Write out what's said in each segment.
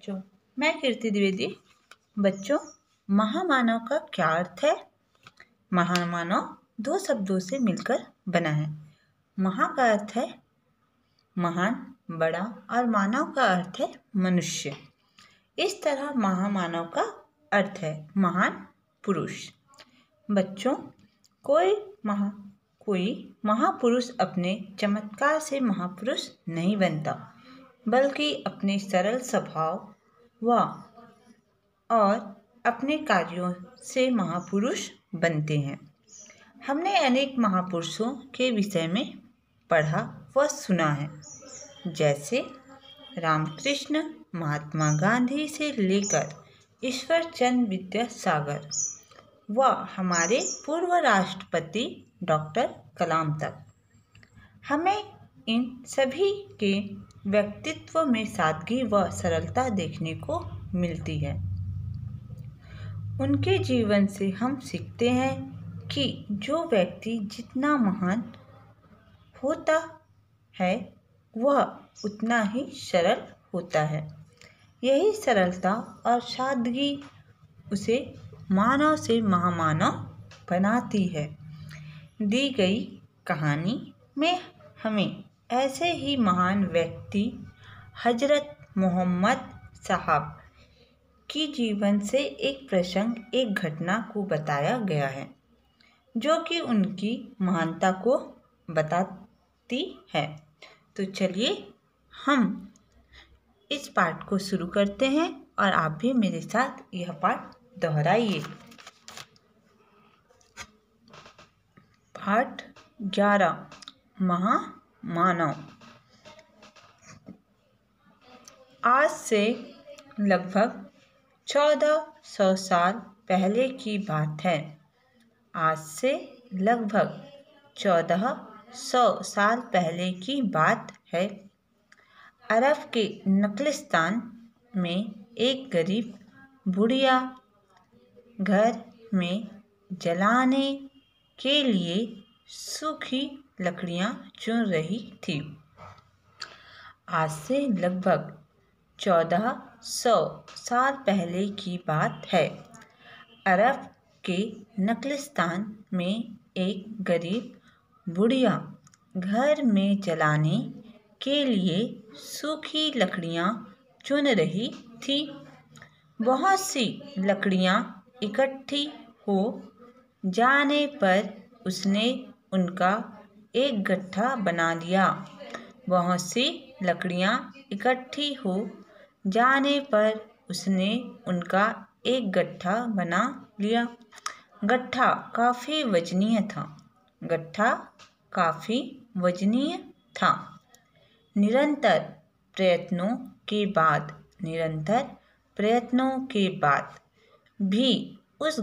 बच्चों, मैं कीर्ति द्विवेदी। बच्चों, महामानव का क्या अर्थ है? महामानव दो शब्दों से मिलकर बना है। महा का अर्थ है महान, बड़ा, और मानव का अर्थ है मनुष्य। इस तरह महामानव का अर्थ है महान पुरुष। बच्चों, कोई महापुरुष अपने चमत्कार से महापुरुष नहीं बनता, बल्कि अपने सरल स्वभाव और अपने कार्यों से महापुरुष बनते हैं। हमने अनेक महापुरुषों के विषय में पढ़ा व सुना है, जैसे रामकृष्ण, महात्मा गांधी से लेकर ईश्वर चंद्र विद्यासागर व हमारे पूर्व राष्ट्रपति डॉक्टर कलाम तक। हमें इन सभी के व्यक्तित्व में सादगी व सरलता देखने को मिलती है। उनके जीवन से हम सीखते हैं कि जो व्यक्ति जितना महान होता है वह उतना ही सरल होता है। यही सरलता और सादगी उसे मानव से महामानव बनाती है। दी गई कहानी में हमें ऐसे ही महान व्यक्ति हजरत मोहम्मद साहब की जीवन से एक प्रसंग, एक घटना को बताया गया है, जो कि उनकी महानता को बताती है। तो चलिए हम इस पाठ को शुरू करते हैं और आप भी मेरे साथ यह पाठ दोहराइए। पाठ 11, महामानव। आज से लगभग 1400 साल पहले की बात है। आज से लगभग 1400 साल पहले की बात है। अरब के नखलिस्तान में एक गरीब बुढ़िया घर में जलाने के लिए सूखी लकड़ियां चुन रही थी। आज से लगभग 1400 साल पहले की बात है। अरब के नखलिस्तान में एक गरीब बुढ़िया घर में जलाने के लिए सूखी लकड़ियां चुन रही थी। बहुत सी लकड़ियां इकट्ठी हो जाने पर उसने उनका एक गट्ठा बना लिया। बहुत सी लकड़ियां इकट्ठी हो जाने पर उसने उनका एक गट्ठा बना लिया। गट्ठा काफ़ी वजनीय था। निरंतर प्रयत्नों के बाद भी उस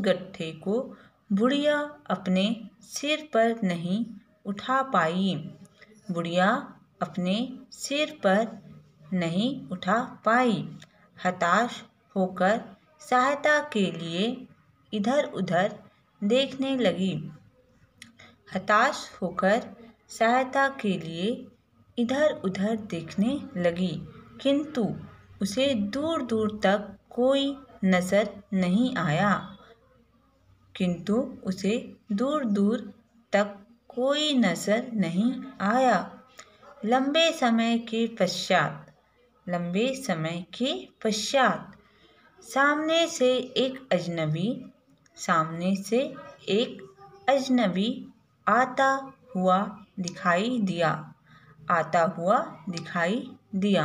गट्ठे को बुढ़िया अपने सिर पर नहीं उठा पाई। हताश होकर सहायता के लिए इधर उधर देखने लगी, किंतु उसे दूर दूर तक कोई नजर नहीं आया। लंबे समय के पश्चात सामने से एक अजनबी आता हुआ दिखाई दिया।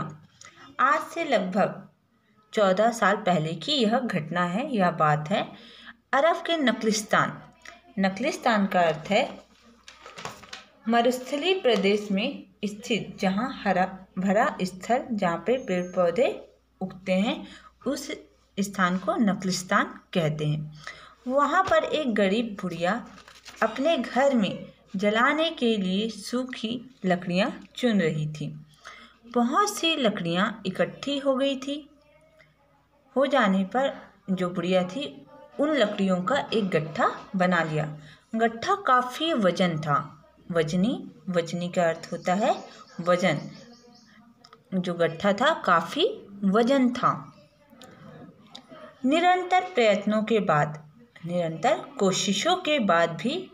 आज से लगभग 14 साल पहले की यह घटना है, यह बात है। अरब के नखलिस्तान का अर्थ है मरुस्थलीय प्रदेश में स्थित, जहाँ हरा भरा स्थल, जहाँ पे पेड़ पौधे उगते हैं, उस स्थान को नखलिस्तान कहते हैं। वहाँ पर एक गरीब बुढ़िया अपने घर में जलाने के लिए सूखी लकड़ियाँ चुन रही थी। बहुत सी लकड़ियाँ इकट्ठी हो जाने पर जो बुढ़िया थी उन लकड़ियों का एक गट्ठा बना लिया। गट्ठा काफ़ी वजनी का अर्थ होता है वजन। जो गट्ठा था काफ़ी वजन था। निरंतर प्रयत्नों के बाद, निरंतर कोशिशों के बाद भी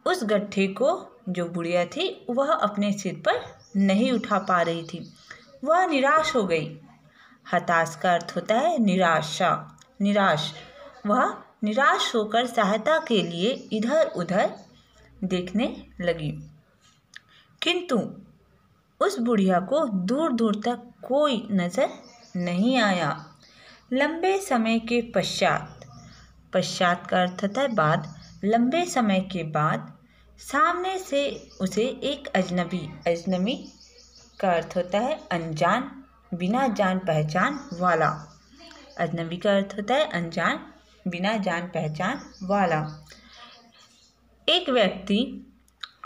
उस गट्ठे को जो बुढ़िया थी वह अपने सिर पर नहीं उठा पा रही थी। वह निराश हो गई। हताश का अर्थ होता है निराशा, निराश। वह निराश होकर सहायता के लिए इधर उधर देखने लगी, किंतु उस बुढ़िया को दूर दूर तक कोई नजर नहीं आया। लंबे समय के पश्चात, पश्चात का अर्थ होता है बाद, लंबे समय के बाद सामने से उसे एक अजनबी, अजनबी का अर्थ होता है अनजान, बिना जान पहचान वाला। अजनबी का अर्थ होता है अनजान, बिना जान पहचान वाला एक व्यक्ति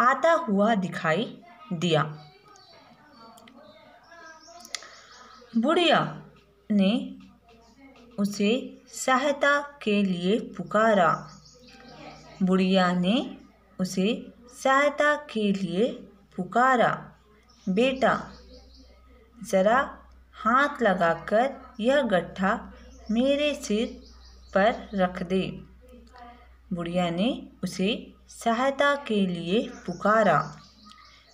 आता हुआ दिखाई दिया। बुढ़िया ने उसे सहायता के लिए पुकारा। बुढ़िया ने उसे सहायता के लिए पुकारा। बेटा, ज़रा हाथ लगाकर यह गट्ठा मेरे सिर पर रख दे। बुढ़िया ने उसे सहायता के लिए पुकारा।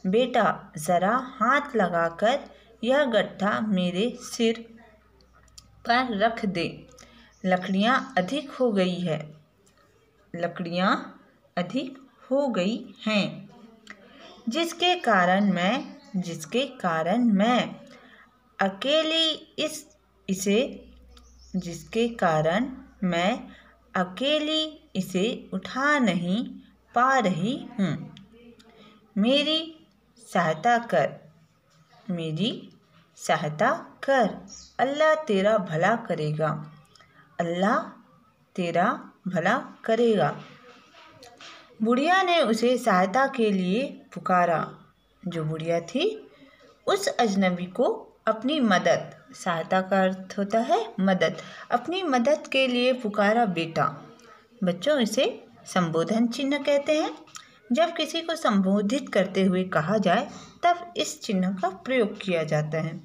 बेटा, ज़रा हाथ लगाकर यह गट्ठा मेरे सिर पर रख दे। लकड़ियाँ अधिक हो गई है, लकड़ियाँ अधिक हो गई हैं, जिसके कारण मैं अकेली इसे उठा नहीं पा रही हूँ। मेरी सहायता कर। अल्लाह तेरा भला करेगा, अल्लाह तेरा भला करेगा। बुढ़िया ने उसे सहायता के लिए पुकारा। जो बुढ़िया थी उस अजनबी को अपनी मदद, सहायता का अर्थ होता है मदद, अपनी मदद के लिए पुकारा। बेटा, बच्चों इसे संबोधन चिन्ह कहते हैं। जब किसी को संबोधित करते हुए कहा जाए तब इस चिन्ह का प्रयोग किया जाता है।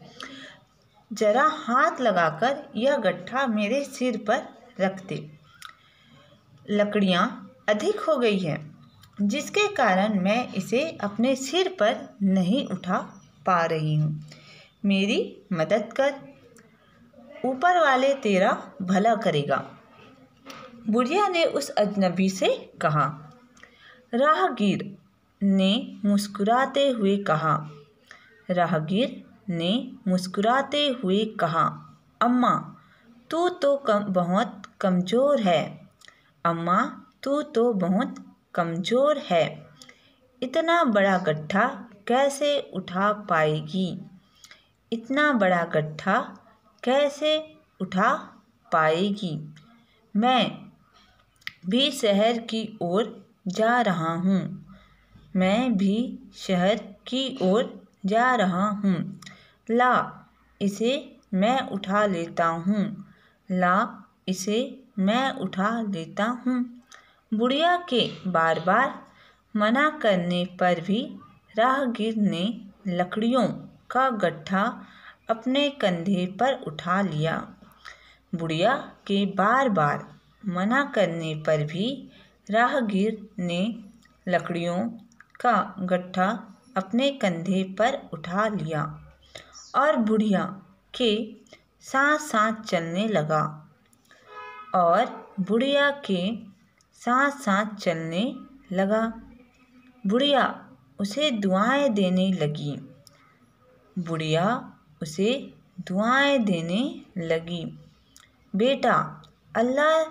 जरा हाथ लगाकर यह गट्ठा मेरे सिर पर रख दे। लकड़ियाँ अधिक हो गई है, जिसके कारण मैं इसे अपने सिर पर नहीं उठा पा रही हूँ। मेरी मदद कर, ऊपर वाले तेरा भला करेगा। बुढ़िया ने उस अजनबी से कहा। राहगीर ने मुस्कुराते हुए कहा। राहगीर ने मुस्कुराते हुए कहा, अम्मा तू तो बहुत कमज़ोर है। अम्मा तू तो बहुत कमज़ोर है। इतना बड़ा गट्ठा कैसे उठा पाएगी? इतना बड़ा गट्ठा कैसे उठा पाएगी? मैं भी शहर की ओर जा रहा हूँ। मैं भी शहर की ओर जा रहा हूँ। ला इसे मैं उठा लेता हूँ। ला इसे मैं उठा लेता हूँ। बुढ़िया के बार बार मना करने पर भी राहगीर ने लकड़ियों का गट्ठा अपने कंधे पर उठा लिया। बुढ़िया के बार बार मना करने पर भी राहगीर ने लकड़ियों का गट्ठा अपने कंधे पर उठा लिया और बुढ़िया के साथ साथ चलने लगा और बुढ़िया के साथ साथ चलने लगा। बुढ़िया उसे दुआएं देने लगी। बुढ़िया उसे दुआएं देने लगी। बेटा, अल्लाह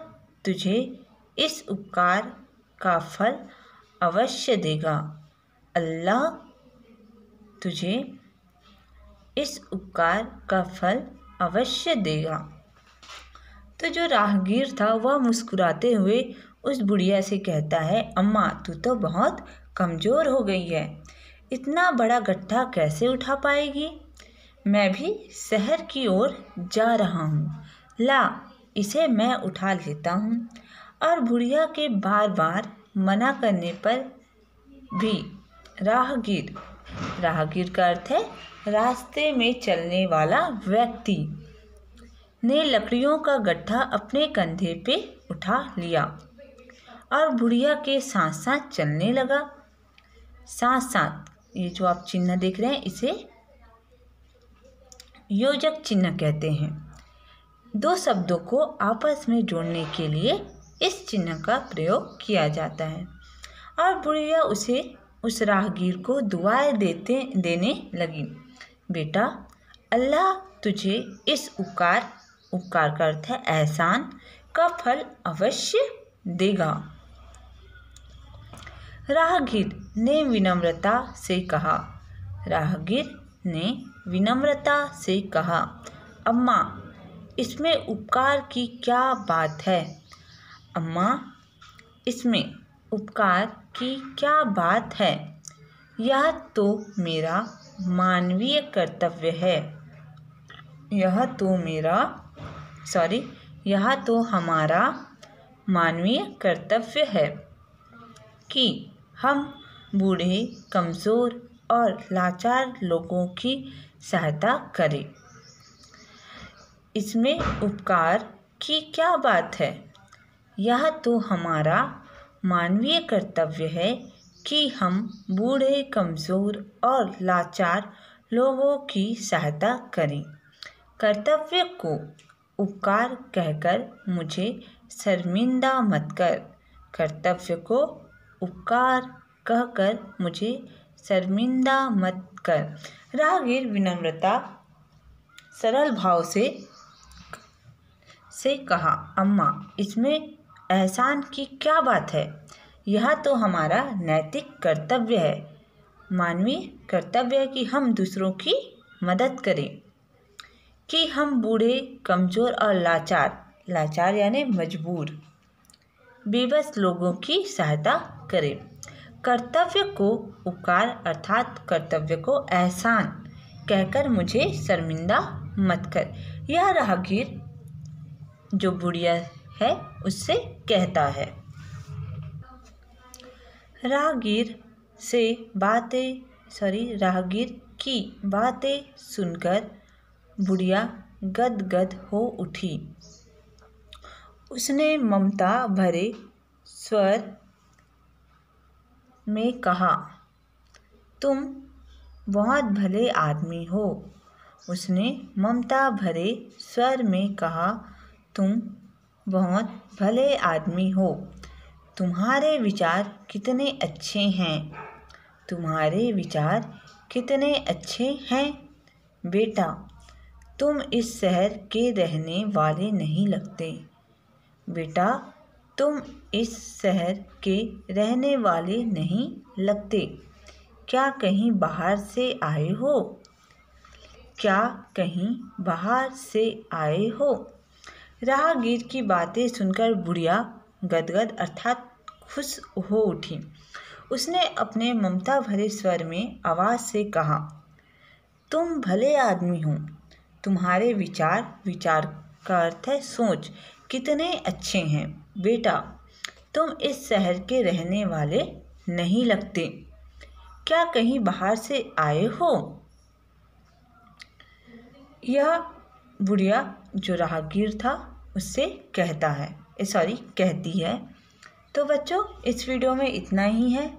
तुझे इस उपकार का फल अवश्य देगा। अल्लाह तुझे इस उपकार का फल अवश्य देगा। तो जो राहगीर था वह मुस्कुराते हुए उस बुढ़िया से कहता है, अम्मा तू तो बहुत कमज़ोर हो गई है। इतना बड़ा गट्ठा कैसे उठा पाएगी? मैं भी शहर की ओर जा रहा हूँ। ला इसे मैं उठा लेता हूँ। और बुढ़िया के बार बार मना करने पर भी राहगीर, राहगीर का अर्थ है रास्ते में चलने वाला व्यक्ति ने लकड़ियों का गट्ठा अपने कंधे पे उठा लिया और बुढ़िया के साथ साथ चलने लगा। साथ साथ ये जो आप चिन्ह देख रहे हैं इसे योजक चिन्ह कहते हैं। दो शब्दों को आपस में जोड़ने के लिए इस चिन्ह का प्रयोग किया जाता है। और बुढ़िया उस राहगीर को दुआएं देने लगी। बेटा, अल्लाह तुझे इस उपकार का अर्थ है एहसान का फल अवश्य देगा। राहगीर ने विनम्रता से कहा, अम्मा, इसमें उपकार की क्या बात है? अम्मा, इसमें उपकार की क्या बात है? यह तो मेरा मानवीय कर्तव्य है। यह तो हमारा मानवीय कर्तव्य है कि हम बूढ़े, कमज़ोर और लाचार लोगों की सहायता करें। इसमें उपकार की क्या बात है? यह तो हमारा मानवीय कर्तव्य है कि हम बूढ़े, कमज़ोर और लाचार लोगों की सहायता करें। कर्तव्य को उपकार कहकर मुझे शर्मिंदा मत कर। कर्तव्य को उपकार कहकर मुझे शर्मिंदा मत कर। राहगीर विनम्रता सरल भाव से कहा, अम्मा, इसमें एहसान की क्या बात है? यह तो हमारा नैतिक कर्तव्य है, मानवीय कर्तव्य है कि हम दूसरों की मदद करें, कि हम बूढ़े, कमज़ोर और लाचार यानी मजबूर, बेबस लोगों की सहायता करें। कर्तव्य को उपकार अर्थात कर्तव्य को एहसान कहकर मुझे शर्मिंदा मत कर। यह राहगीर जो बुढ़िया है उससे कहता है। राहगीर की बातें सुनकर बुढ़िया गदगद हो उठी। उसने ममता भरे स्वर में कहा, तुम बहुत भले आदमी हो। उसने ममता भरे स्वर में कहा, तुम बहुत भले आदमी हो। तुम्हारे विचार कितने अच्छे हैं। तुम्हारे विचार कितने अच्छे हैं। बेटा, तुम इस शहर के रहने वाले नहीं लगते। बेटा, तुम इस शहर के रहने वाले नहीं लगते। क्या कहीं बाहर से आए हो? क्या कहीं बाहर से आए हो? राहगीर की बातें सुनकर बुढ़िया गदगद अर्थात खुश हो उठी। उसने अपने ममता भरे स्वर में आवाज़ से कहा, तुम भले आदमी हो। तुम्हारे विचार का अर्थ है सोच, कितने अच्छे हैं। बेटा, तुम इस शहर के रहने वाले नहीं लगते। क्या कहीं बाहर से आए हो? यह बुढ़िया जो राहगीर था उससे कहती है। तो बच्चों, इस वीडियो में इतना ही है।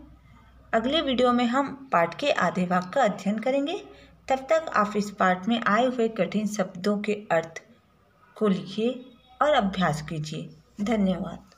अगले वीडियो में हम पाठ के आधे भाग का अध्ययन करेंगे। तब तक आप इस पाठ में आए हुए कठिन शब्दों के अर्थ को लिखिए और अभ्यास कीजिए। धन्यवाद।